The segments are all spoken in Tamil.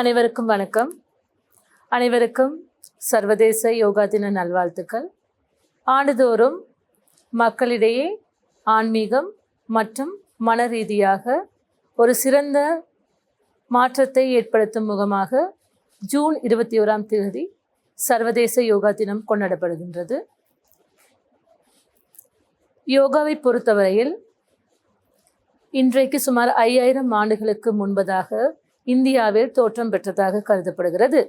அனைவருக்கும் வணக்கம். அனைவருக்கும் சர்வதேச யோகா தின நல்வாழ்த்துக்கள். ஆண்டுதோறும் மக்களிடையே ஆன்மீகம் மற்றும் மன ரீதியாக ஒரு சிறந்த மாற்றத்தை ஏற்படுத்தும் முகமாக ஜூன் 21ஆம் தேதி சர்வதேச யோகா தினம் கொண்டாடப்படுகின்றது. யோகாவை பொறுத்தவரையில் இன்றைக்கு சுமார் 5000 ஆண்டுகளுக்கு முன்பதாக இந்தியாவில் தோற்றம் பெற்றதாக கருதப்படுகிறது.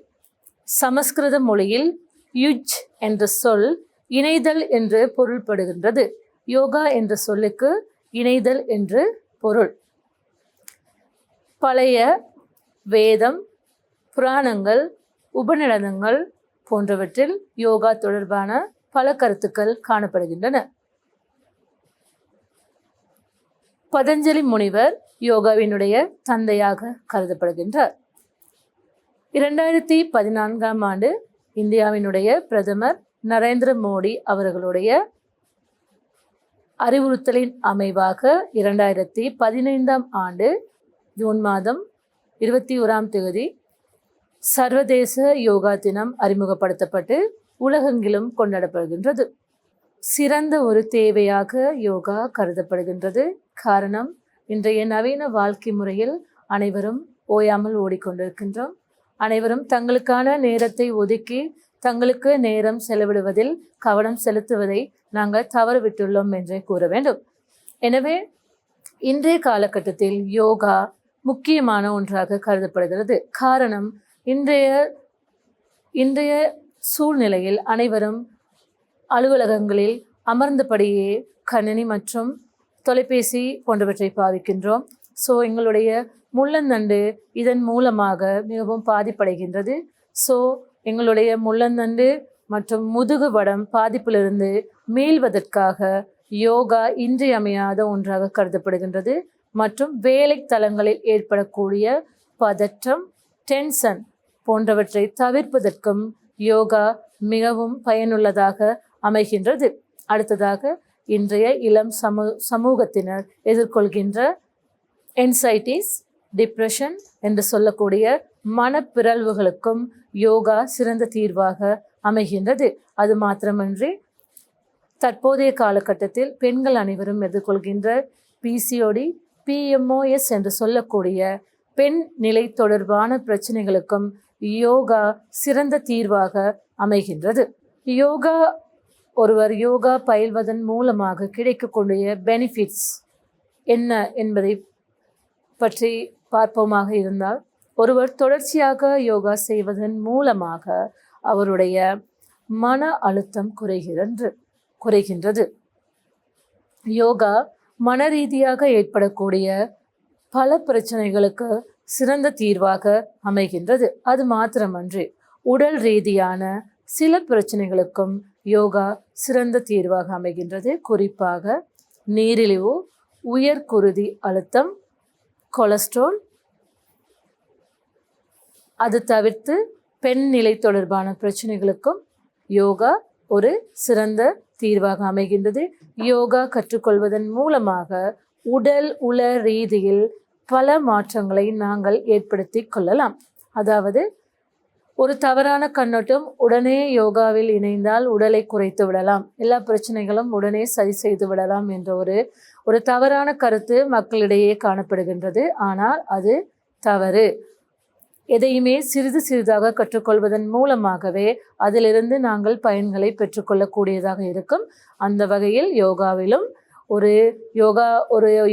சமஸ்கிருத மொழியில் யுஜ் என்ற சொல் இணைதல் என்று பொருள்படுகின்றது. யோகா என்ற சொல்லுக்கு இணைதல் என்று பொருள். பழைய வேதம், புராணங்கள், உபநிடதங்கள் போன்றவற்றில் யோகா தொடர்பான பல கருத்துக்கள் காணப்படுகின்றன. பதஞ்சலி முனிவர் யோகாவினுடைய தந்தையாக கருதப்படுகின்றார். 2014ஆம் ஆண்டு இந்தியாவினுடைய பிரதமர் நரேந்திர மோடி அவர்களுடைய அறிவுறுத்தலின் அமைவாக 2015ஆம் ஆண்டு ஜூன் மாதம் 21ஆம் தேதி சர்வதேச யோகா தினம் அறிமுகப்படுத்தப்பட்டு உலகெங்கிலும் கொண்டாடப்படுகின்றது. சிறந்த ஒரு தேவையாக யோகா கருதப்படுகின்றது. காரணம், இன்றைய நவீன வாழ்க்கை முறையில் அனைவரும் ஓயாமல் ஓடிக்கொண்டிருக்கின்றோம். அனைவரும் தங்களுக்கான நேரத்தை ஒதுக்கி தங்களுக்கு நேரம் செலவிடுவதில் கவனம் செலுத்துவதை நாங்கள் தவறவிட்டுள்ளோம் என்றே கூற வேண்டும். எனவே இன்றைய காலகட்டத்தில் யோகா முக்கியமான ஒன்றாக கருதப்படுகிறது. காரணம், இன்றைய சூழ்நிலையில் அனைவரும் அலுவலகங்களில் அமர்ந்தபடியே கணினி மற்றும் தொலைபேசி போன்றவற்றை பாவிக்கின்றோம். ஸோ எங்களுடைய முள்ளந்தண்டு இதன் மூலமாக மிகவும் பாதிப்படைகின்றது. ஸோ எங்களுடைய முள்ளந்தண்டு மற்றும் முதுகு வடம் பாதிப்பிலிருந்து மீள்வதற்காக யோகா இன்றியமையாத ஒன்றாக கருதப்படுகின்றது. மற்றும் வேலை தளங்களில் ஏற்படக்கூடிய பதற்றம், டென்ஷன் போன்றவற்றை தவிர்ப்பதற்கும் யோகா மிகவும் பயனுள்ளதாக அமைகின்றது. அடுத்ததாக, இன்றைய இளம் சமூகத்தினர் எதிர்கொள்கின்ற என்சைட்டிஸ், டிப்ரெஷன் என்று சொல்லக்கூடிய மனப்பிறழ்வுகளுக்கும் யோகா சிறந்த தீர்வாக அமைகின்றது. அது மாத்திரமன்றி, தற்போதைய காலகட்டத்தில் பெண்கள் அனைவரும் எதிர்கொள்கின்ற பிசிஓடி, PMOS என்று சொல்லக்கூடிய பெண் நிலை தொடர்பான பிரச்சனைகளுக்கும் யோகா சிறந்த தீர்வாக அமைகின்றது. ஒருவர் யோகா பயில்வதன் மூலமாக கிடைக்கக்கூடிய பெனிஃபிட்ஸ் என்ன என்பதை பற்றி பார்ப்போமாக இருந்தால், ஒருவர் தொடர்ச்சியாக யோகா செய்வதன் மூலமாக அவருடைய மன அழுத்தம் குறைகின்றது. யோகா மன ரீதியாக ஏற்படக்கூடிய பல பிரச்சனைகளுக்கு சிறந்த தீர்வாக அமைகின்றது. அது மாத்திரமன்றி, உடல் ரீதியான சில பிரச்சனைகளுக்கும் யோகா சிறந்த தீர்வாக அமைகின்றது. குறிப்பாக நீரிழிவு, உயர்குருதி அழுத்தம், கொலஸ்ட்ரால், அது தவிர்த்து பெண் நிலை தொடர்பான பிரச்சனைகளுக்கும் யோகா ஒரு சிறந்த தீர்வாக அமைகின்றது. யோகா கற்றுக்கொள்வதன் மூலமாக உள ரீதியில் பல மாற்றங்களை நாங்கள் ஏற்படுத்தி கொள்ளலாம். அதாவது, ஒரு தவறான கண்ணோட்டம், உடனே யோகாவில் இணைந்தால் உடலை குறைத்து விடலாம், எல்லா பிரச்சனைகளும் உடனே சரி செய்து விடலாம் என்ற ஒரு தவறான கருத்து மக்களிடையே காணப்படுகின்றது. ஆனால் அது தவறு. எதையுமே சிறிது சிறிதாக கற்றுக்கொள்வதன் மூலமாகவே அதிலிருந்து நாங்கள் பயன்களை பெற்றுக்கொள்ளக்கூடியதாக இருக்கும். அந்த வகையில் யோகாவிலும் ஒரு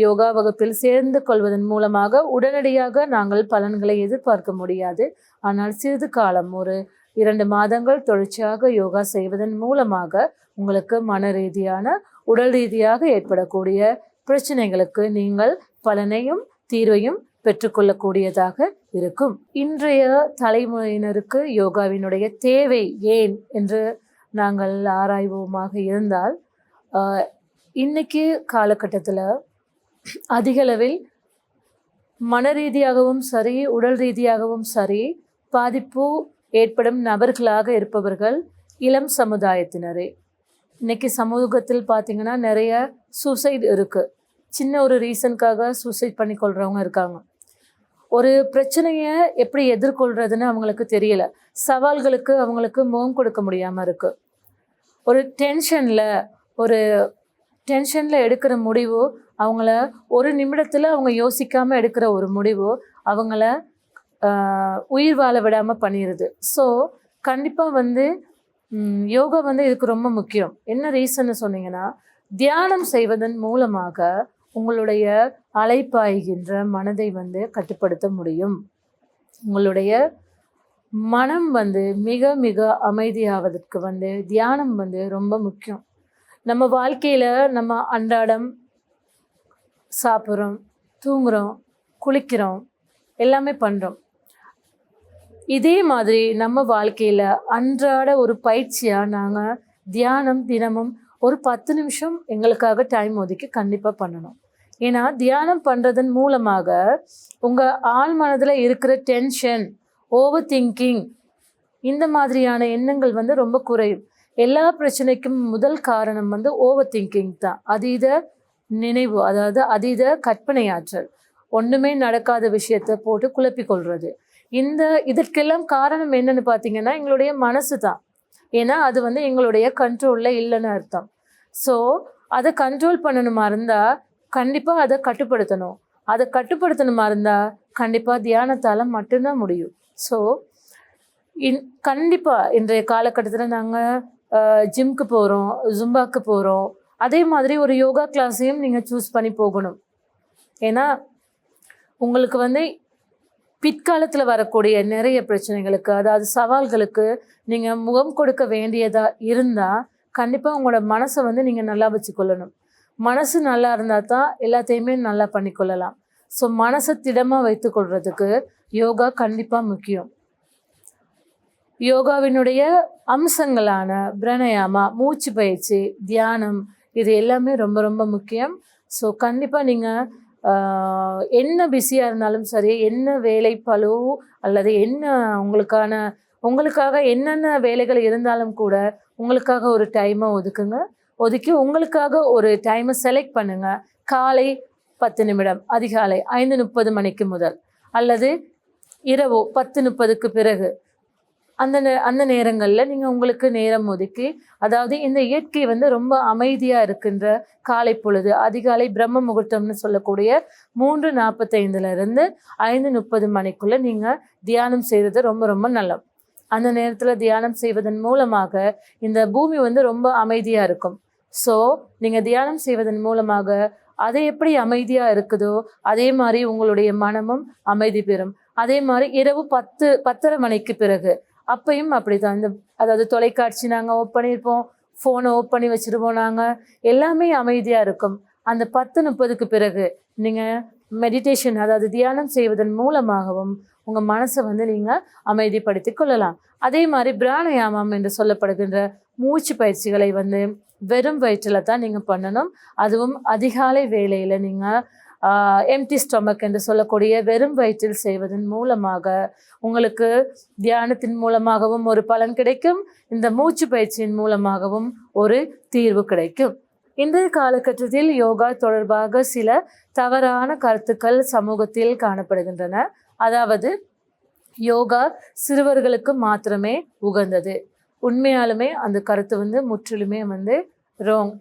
யோகா வகுப்பில் சேர்ந்து கொள்வதன் மூலமாக உடனடியாக நாங்கள் பலன்களை எதிர்பார்க்க முடியாது. ஆனால் சிறிது காலம், ஒரு 2 மாதங்கள் தொடர்ச்சியாக யோகா செய்வதன் மூலமாக உங்களுக்கு மன ரீதியான, உடல் ரீதியாக ஏற்படக்கூடிய பிரச்சனைகளுக்கு நீங்கள் பலனையும் தீர்வையும் பெற்றுக்கொள்ளக்கூடியதாக இருக்கும். இன்றைய தலைமுறையினருக்கு யோகாவினுடைய தேவை ஏன் என்று நாங்கள் ஆராய்வோமாக இருந்தால், இன்னைக்கு காலகட்டத்தில் அதிகளவில் மன ரீதியாகவும் சரி, உடல் ரீதியாகவும் சரி பாதிப்பு ஏற்படும் நபர்களாக இருப்பவர்கள் இளம் சமுதாயத்தினரே. இன்னைக்கு சமூகத்தில் பார்த்திங்கன்னா நிறைய சூசைட் இருக்குது. சின்ன ஒரு ரீசனுக்காக சூசைட் பண்ணிக்கொள்கிறவங்க இருக்காங்க. ஒரு பிரச்சனையை எப்படி எதிர்கொள்றதுன்னு அவங்களுக்கு தெரியல. சவால்களுக்கு அவங்களுக்கு முகம் கொடுக்க முடியாமல் இருக்கு. ஒரு டென்ஷனில் எடுக்கிற முடிவு அவங்கள ஒரு நிமிடத்தில் அவங்க யோசிக்காமல் எடுக்கிற ஒரு முடிவு அவங்கள உயிர் வாழ விடாமல் பண்ணிடுது. ஸோ கண்டிப்பாக வந்து யோகா வந்து இதுக்கு ரொம்ப முக்கியம். என்ன ரீசன்னு சொன்னீங்கன்னா, தியானம் செய்வதன் மூலமாக உங்களுடைய அலைப்பாய்கின்ற மனதை வந்து கட்டுப்படுத்த முடியும். உங்களுடைய மனம் வந்து மிக மிக அமைதியாவதற்கு வந்து தியானம் வந்து ரொம்ப முக்கியம். நம்ம வாழ்க்கையில் நம்ம அன்றாடம் சாப்பிட்றோம், தூங்குகிறோம், குளிக்கிறோம், எல்லாமே பண்ணுறோம். இதே மாதிரி நம்ம வாழ்க்கையில் அன்றாட ஒரு பயிற்சியாக நாங்கள் தியானம் தினமும் ஒரு 10 நிமிஷம் எங்களுக்காக டைம் ஒதுக்கி கண்டிப்பாக பண்ணணும். ஏன்னா தியானம் பண்ணுறதன் மூலமாக உங்கள் ஆழ் மனதில் இருக்கிற டென்ஷன், ஓவர் திங்கிங், இந்த மாதிரியான எண்ணங்கள் வந்து ரொம்ப குறையும். எல்லா பிரச்சனைக்கும் முதல் காரணம் வந்து ஓவர் திங்கிங் தான். அதீத நினைவு, அதாவது அதீத கற்பனையாற்றல். ஒன்றுமே நடக்காத விஷயத்தை போட்டு குழப்பிக்கொள்வது. இதற்கெல்லாம் காரணம் என்னன்னு பார்த்தீங்கன்னா எங்களுடைய மனசு தான். ஏன்னா அது வந்து எங்களுடைய கண்ட்ரோலில் இல்லைன்னு அர்த்தம். ஸோ அதை கண்ட்ரோல் பண்ணணுமா இருந்தால் கண்டிப்பாக அதை கட்டுப்படுத்தணும். அதை கட்டுப்படுத்தணுமா இருந்தால் கண்டிப்பாக தியானத்தால் மட்டும்தான் முடியும். ஸோ கண்டிப்பாக இன்றைய காலகட்டத்தில் நாங்கள் ஜிம்க்கு போகிறோம், ஜும்பாக்கு போகிறோம். அதே மாதிரி ஒரு யோகா கிளாஸையும் நீங்கள் சூஸ் பண்ணி போகணும். ஏன்னா உங்களுக்கு வந்து பிற்காலத்தில் வரக்கூடிய நிறைய பிரச்சனைகளுக்கு, அதாவது சவால்களுக்கு நீங்கள் முகம் கொடுக்க வேண்டியதாக இருந்தால் கண்டிப்பாக உங்களோட மனசை வந்து நீங்கள் நல்லா வச்சுக்கொள்ளணும். மனசு நல்லா இருந்தால் தான் எல்லாத்தையுமே நல்லா பண்ணிக்கொள்ளலாம். ஸோ மனசை திடமாக வைத்துக்கொள்கிறதுக்கு யோகா கண்டிப்பாக முக்கியம். யோகாவினுடைய அம்சங்களான பிராணாயாமா, மூச்சு பயிற்சி, தியானம், இது எல்லாமே ரொம்ப ரொம்ப முக்கியம். ஸோ கண்டிப்பாக நீங்கள் என்ன பிஸியாக இருந்தாலும் சரி, என்ன வேலை பளு அல்லது என்ன உங்களுக்காக என்னென்ன வேலைகள் இருந்தாலும் கூட உங்களுக்காக ஒரு டைமை ஒதுக்கி உங்களுக்காக ஒரு டைமை செலக்ட் பண்ணுங்கள். காலை 10 நிமிடம், அதிகாலை 5:30 மணிக்கு முதல், அல்லது இரவு 10:30க்கு பிறகு, அந்த நேரங்களில் நீங்கள் உங்களுக்கு நேரம் ஒதுக்கி, அதாவது இந்த இயற்கை வந்து ரொம்ப அமைதியாக இருக்கின்ற காலை பொழுது, அதிகாலை பிரம்ம முகூர்த்தம்னு சொல்லக்கூடிய 3:45 5:30 மணிக்குள்ளே நீங்கள் தியானம் செய்கிறது ரொம்ப ரொம்ப நல்லது. அந்த நேரத்தில் தியானம் செய்வதன் மூலமாக இந்த பூமி வந்து ரொம்ப அமைதியாக இருக்கும். ஸோ நீங்கள் தியானம் செய்வதன் மூலமாக அது எப்படி அமைதியாக இருக்குதோ அதே மாதிரி உங்களுடைய மனமும் அமைதி பெறும். அதே மாதிரி இரவு 10:30 மணிக்கு பிறகு அப்பையும் அப்படி தான். அதாவது தொலைக்காட்சி நாங்கள் ஓப் பண்ணியிருப்போம், ஃபோனை ஓப் பண்ணி வச்சுருப்போம், நாங்கள் எல்லாமே அமைதியாக இருக்கும். அந்த 10:30க்கு பிறகு நீங்கள் மெடிடேஷன், அதாவது தியானம் செய்வதன் மூலமாகவும் உங்கள் மனசை வந்து நீங்கள் அமைதிப்படுத்தி கொள்ளலாம். அதே மாதிரி பிராணாயாமம் என்று சொல்லப்படுகின்ற மூச்சு பயிற்சிகளை வந்து வெறும் வயிற்றில் தான் நீங்கள் பண்ணணும். அதுவும் அதிகாலை வேளையில் நீங்கள் எம்டி ஸ்டொமக் என்று சொல்லக்கூடிய வெறும் வயிற்றில் செய்வதன் மூலமாக உங்களுக்கு தியானத்தின் மூலமாகவும் ஒரு பலன் கிடைக்கும், இந்த மூச்சு பயிற்சியின் மூலமாகவும் ஒரு தீர்வு கிடைக்கும். இன்றைய காலகட்டத்தில் யோகா தொடர்பாக சில தவறான கருத்துக்கள் சமூகத்தில் காணப்படுகின்றன. அதாவது யோகா சிறுவர்களுக்கு மாத்திரமே உகந்தது. உண்மையாலுமே அந்த கருத்து வந்து முற்றிலுமே வந்து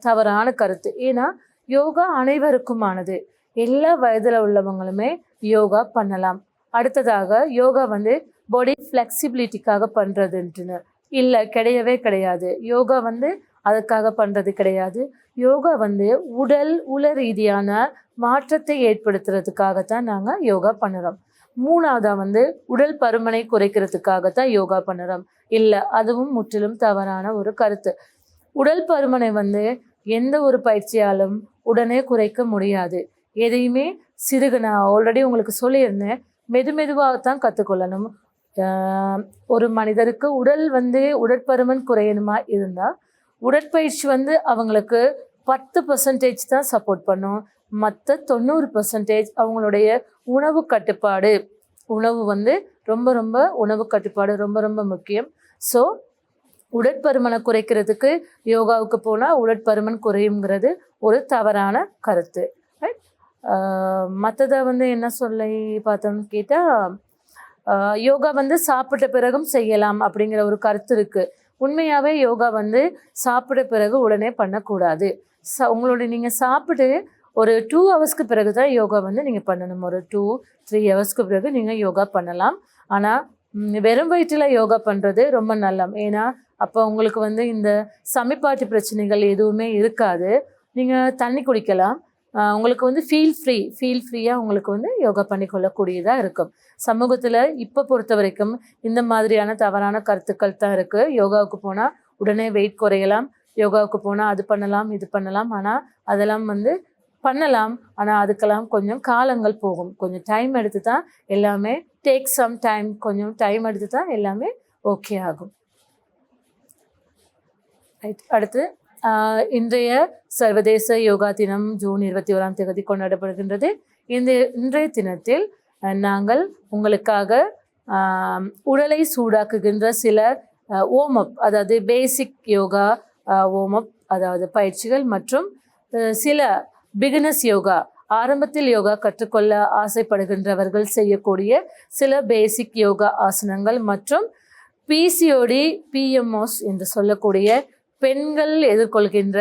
தவறான கருத்து. ஏன்னா யோகா அனைவருக்குமானது. எல்லா வயதில் உள்ளவங்களுமே யோகா பண்ணலாம். அடுத்ததாக யோகா வந்து பாடி ஃப்ளெக்சிபிலிட்டிக்காக பண்ணுறதுன்ட்டுன்னு இல்லை, கிடையவே கிடையாது. யோகா வந்து அதுக்காக பண்ணுறது கிடையாது. யோகா வந்து உள ரீதியான மாற்றத்தை ஏற்படுத்துறதுக்காகத்தான் நாங்கள் யோகா பண்ணுறோம். மூணாவதாக வந்து உடல் பருமனை குறைக்கிறதுக்காகத்தான் யோகா பண்ணுறோம். இல்லை, அதுவும் முற்றிலும் தவறான ஒரு கருத்து. உடல் பருமனை வந்து எந்த ஒரு பயிற்சியாலும் உடனே குறைக்க முடியாது. எதையுமே நான் ஆல்ரெடி உங்களுக்கு சொல்லியிருந்தேன், மெதுவாகத்தான் கற்றுக்கொள்ளணும். ஒரு மனிதருக்கு உடற்பருமன் குறையணுமா இருந்தால் உடற்பயிற்சி வந்து அவங்களுக்கு 10% தான் சப்போர்ட் பண்ணும். மற்ற 90% அவங்களுடைய உணவு கட்டுப்பாடு ரொம்ப ரொம்ப முக்கியம். ஸோ உடற்பருமனை குறைக்கிறதுக்கு யோகாவுக்கு போனால் உடற்பருமன் குறையுங்கிறது ஒரு தவறான கருத்து. மற்றதை வந்து என்ன சொல்லி பார்த்தோம்னு கேட்டால், யோகா வந்து சாப்பிட்ட பிறகும் செய்யலாம் அப்படிங்கிற ஒரு கருத்து இருக்குது. உண்மையாகவே யோகா வந்து சாப்பிட்ட பிறகு உடனே பண்ணக்கூடாது. உங்களுடைய நீங்கள் சாப்பிட்டு ஒரு 2 ஹவர்ஸ்க்கு பிறகு தான் யோகா வந்து நீங்கள் பண்ணணும். ஒரு 2-3 ஹவர்ஸ்க்கு பிறகு நீங்கள் யோகா பண்ணலாம். ஆனால் வெறும் வயிற்றில் யோகா பண்ணுறது ரொம்ப நல்லம். ஏன்னா அப்போ உங்களுக்கு வந்து இந்த சமிபாட்டு பிரச்சனைகள் எதுவுமே இருக்காது. நீங்கள் தண்ணி குடிக்கலாம். உங்களுக்கு வந்து ஃபீல் ஃப்ரீயாக உங்களுக்கு வந்து யோகா பண்ணிக்கொள்ளக்கூடியதாக இருக்கும். சமூகத்தில் இப்போ பொறுத்த வரைக்கும் இந்த மாதிரியான தவறான கருத்துக்கள் தான் இருக்குது. யோகாவுக்கு போனால் உடனே வெயிட் குறையலாம், யோகாவுக்கு போனால் அது பண்ணலாம் இது பண்ணலாம். ஆனால் அதெல்லாம் வந்து பண்ணலாம். ஆனால் அதுக்கெல்லாம் கொஞ்சம் காலங்கள் போகும். கொஞ்சம் டைம் எடுத்து தான் எல்லாமே டேக் சம் டைம், கொஞ்சம் டைம் எடுத்து தான் எல்லாமே ஓகே ஆகும். ரைட். அடுத்து இன்றைய சர்வதேச யோகா தினம் ஜூன் 21ஆம் தேதி கொண்டாடப்படுகின்றது. இன்றைய தினத்தில் நாங்கள் உங்களுக்காக உடலை சூடாக்குகின்ற சில ஓமப், அதாவது பேசிக் யோகா ஓமப், அதாவது பயிற்சிகள் மற்றும் சில பிகினர்ஸ் யோகா, ஆரம்பத்தில் யோகா கற்றுக்கொள்ள ஆசைப்படுகின்றவர்கள் செய்யக்கூடிய சில பேசிக் யோகா ஆசனங்கள் மற்றும் பிசிஓடி பிஎம்ஓஸ் என்று சொல்லக்கூடிய பெண்கள் எதிர்கொள்கின்ற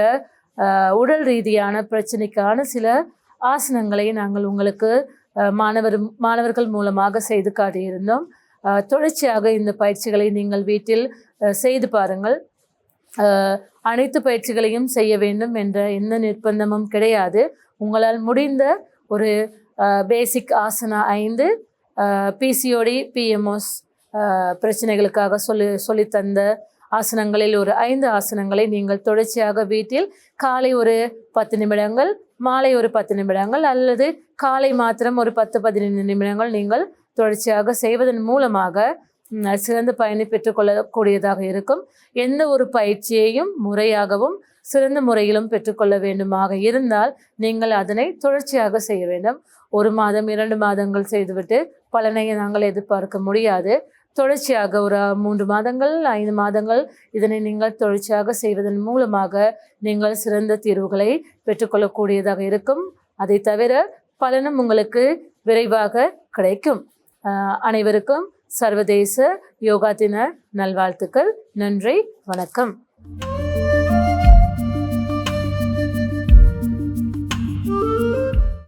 உடல் ரீதியான பிரச்சனைக்கான சில ஆசனங்களை நாங்கள் உங்களுக்கு மாணவர்கள் மூலமாக செய்து காட்டியிருந்தோம். தொடர்ச்சியாக இந்த பயிற்சிகளை நீங்கள் வீட்டில் செய்து பாருங்கள். அனைத்து பயிற்சிகளையும் செய்ய வேண்டும் என்ற எந்த நிர்பந்தமும் கிடையாது. உங்களால் முடிந்த ஒரு பேசிக் ஆசனா 5 பிசிஓடி பிஎம்ஓஸ் பிரச்சனைகளுக்காக சொல்லித்தந்த ஆசனங்களில் ஒரு 5 ஆசனங்களை நீங்கள் தொடர்ச்சியாக வீட்டில் காலை ஒரு 10 நிமிடங்கள், மாலை ஒரு 10 நிமிடங்கள் அல்லது காலை மாத்திரம் ஒரு 10-15 நிமிடங்கள் நீங்கள் தொடர்ச்சியாக செய்வதன் மூலமாக சிறந்த பயனை பெற்றுக்கொள்ளக்கூடியதாக இருக்கும். எந்த ஒரு பயிற்சியையும் முறையாகவும் சிறந்த முறையிலும் பெற்றுக்கொள்ள வேண்டுமாக இருந்தால் நீங்கள் அதனை தொடர்ச்சியாக செய்ய வேண்டும். 1 மாதம் 2 மாதங்கள் செய்துவிட்டு பலனை நாங்கள் எதிர்பார்க்க முடியாது. தொடர்ச்சியாக ஒரு 3 மாதங்கள் 5 மாதங்கள் இதனை நீங்கள் தொடர்ச்சியாக செய்வதன் மூலமாக நீங்கள் சிறந்த தீர்வுகளை பெற்றுக்கொள்ளக்கூடியதாக இருக்கும். அதை தவிர பலனும் உங்களுக்கு விரைவாக கிடைக்கும். அனைவருக்கும் சர்வதேச யோகா தின நல்வாழ்த்துக்கள். நன்றி, வணக்கம்.